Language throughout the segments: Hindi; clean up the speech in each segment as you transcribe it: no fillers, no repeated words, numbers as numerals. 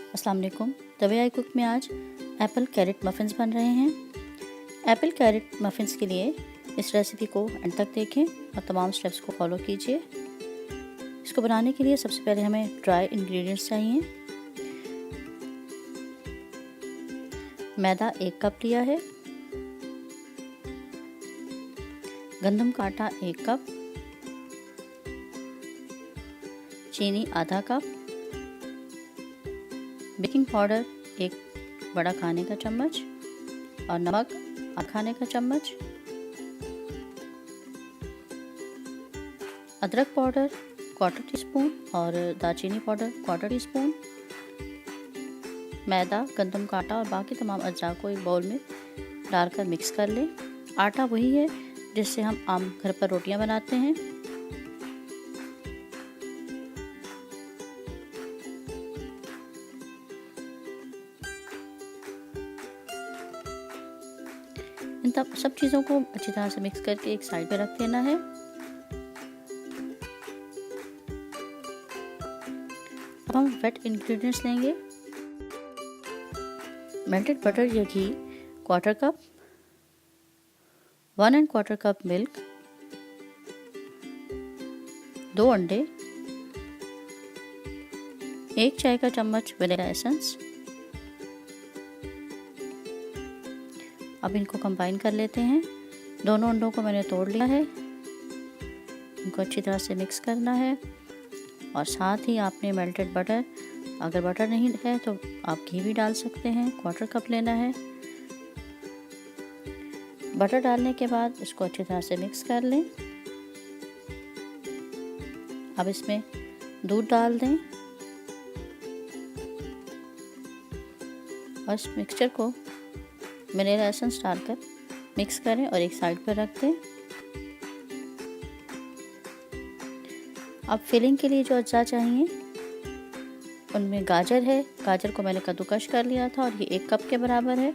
अस्सलाम वालेकुम। द वे आई कुक में आज एप्पल कैरेट मफ़िन्स बन रहे हैं। एप्पल कैरेट मफ़िन्स के लिए इस रेसिपी को अंत तक देखें और तमाम स्टेप्स को फॉलो कीजिए। इसको बनाने के लिए सबसे पहले हमें ड्राई इंग्रेडिएंट्स चाहिए। मैदा 1 कप लिया है, गंदम का आटा 1 कप, चीनी आधा कप, बेकिंग पाउडर 1 बड़ा खाने का चम्मच और नमक आधा खाने का चम्मच, अदरक पाउडर 1/4 टीस्पून और दालचीनी पाउडर 1/4 टीस्पून, मैदा, गंदम का आटा और बाकी तमाम अज्जा को एक बाउल में डालकर मिक्स कर लें। आटा वही है जिससे हम आम घर पर रोटियां बनाते हैं। इन सब चीज़ों को अच्छी तरह से मिक्स करके एक साइड पे रख देना है। अब हम वेट इंग्रेडिएंट्स लेंगे। मेल्टेड बटर या घी 1/4 कप, 1 1/4 कप मिल्क, 2 अंडे, 1 चाय का चम्मच वनीला एसेंस। अब इनको कंबाइन कर लेते हैं। दोनों अंडों को मैंने तोड़ लिया है। इनको अच्छी तरह से मिक्स करना है और साथ ही आपने मेल्टेड बटर, अगर बटर नहीं है तो आप घी भी डाल सकते हैं, 1/4 कप लेना है। बटर डालने के बाद इसको अच्छी तरह से मिक्स कर लें। अब इसमें दूध डाल दें और इस मिक्सचर को वनीला एसेंस डालकर मिक्स करें और एक साइड पर रख दें। अब फिलिंग के लिए जो अज्जा चाहिए उनमें गाजर है। गाजर को मैंने कद्दूकश कर लिया था और ये 1 कप के बराबर है।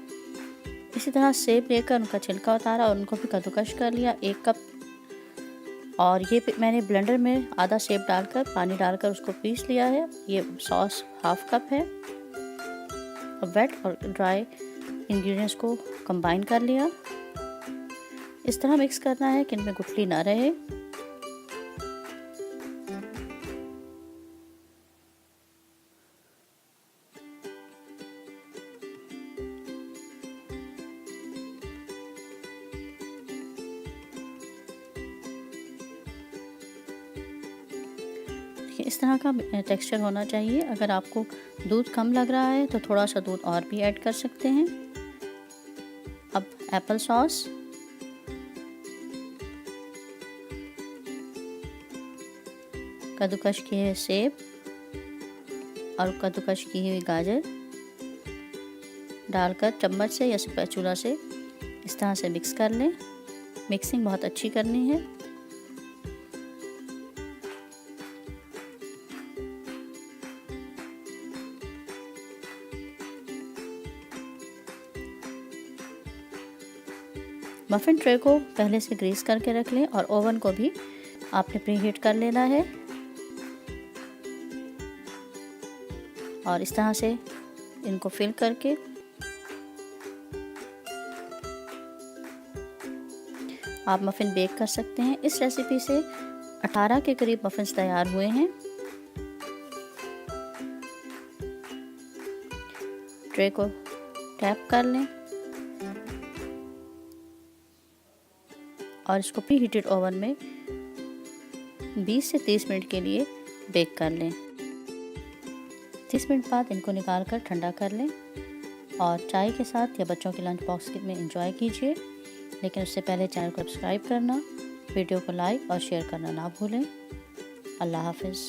इसी तरह सेब लेकर उनका छिलका उतारा और उनको भी कद्दूकश कर लिया 1 कप। और ये मैंने ब्लेंडर में आधा सेब डालकर पानी डालकर उसको पीस लिया है। ये सॉस 1/2 कप है। अब वेट और ड्राई इंग्रेडिएंट्स को कंबाइन कर लिया। इस तरह मिक्स करना है कि इनमें गुठली ना रहे। इस तरह का टेक्सचर होना चाहिए। अगर आपको दूध कम लग रहा है तो थोड़ा सा दूध और भी ऐड कर सकते हैं। अब एप्पल सॉस, कद्दूकश किए हुए सेब और कद्दूकश की हुई गाजर डालकर चम्मच से या स्पैचुला से इस तरह से मिक्स कर लें। मिक्सिंग बहुत अच्छी करनी है। मफ़िन ट्रे को पहले से ग्रीस करके रख लें और ओवन को भी आपने प्रीहीट कर लेना है। और इस तरह से इनको फिल करके आप मफ़िन बेक कर सकते हैं। इस रेसिपी से 18 के करीब मफ़िन्स तैयार हुए हैं। ट्रे को टैप कर लें और इसको प्री हीटेड ओवन में 20 से 30 मिनट के लिए बेक कर लें। 30 मिनट बाद इनको निकाल कर ठंडा कर लें और चाय के साथ या बच्चों के लंच बॉक्स में एंजॉय कीजिए। लेकिन उससे पहले चैनल को सब्सक्राइब करना, वीडियो को लाइक और शेयर करना ना भूलें। अल्लाह हाफिज़।